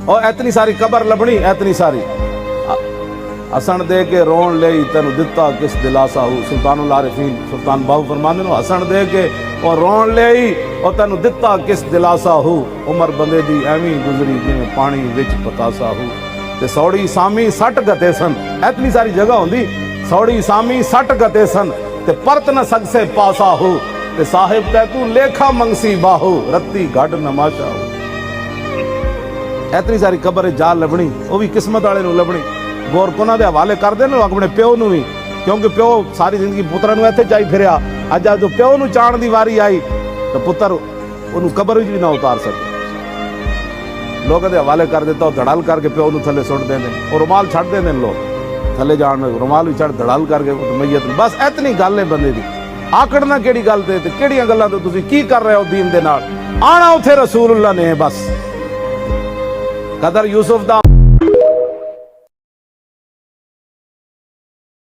और इतनी सारी कबर लभनी, इतनी सारी हसन दे के रोन ले तेन दिता किस दिलासा हो। सुल्तानुल आरिफीन सुल्तान बाहू फरमांदे ने हसन दे के और रोन ले और तेन दिता किस दिलासा हो। उमर बंदे दी एवं गुजरी जिवें पानी विच पतासा हो। ते सौड़ी सामी सट गते सन, इतनी सारी जगह होंदी, सौड़ी सामी सट गते सन ते परत न सकसे पासा हो। ते साहिब तै तू लेखा मंगसी बाहो, रत्ती गढ़ नमाशा हो। इतनी सारी कबर जा लभनी, वो भी किस्मत वाले नूं लभनी। गोरकुना दे हवाले कर देने अपने प्यो नूं भी, क्योंकि प्यो सारी जिंदगी पुत्रा नूं इत्थे चाई फिरिया। अज जो प्यो नूं चाण दी वारी आई तो पुत्र उन्होंने कबर भी ना उतार सके। लोगों के हवाले कर देता, धड़ाल करके प्यो नूं थले सुट देंदे और रुमाल छड्ड देंदे लोग थले जाण में, रुमाल भी चढ़ धड़ाल करके मैयत। बस इतनी गल है बंदे दी, आकड़ना किहड़ी गल ते किहड़ियां गल्लां ते तुसीं की कर रहे हो दीन दे नाल। आना उत्थे रसूलुल्लाह ने बस। कदर यूसुफ दा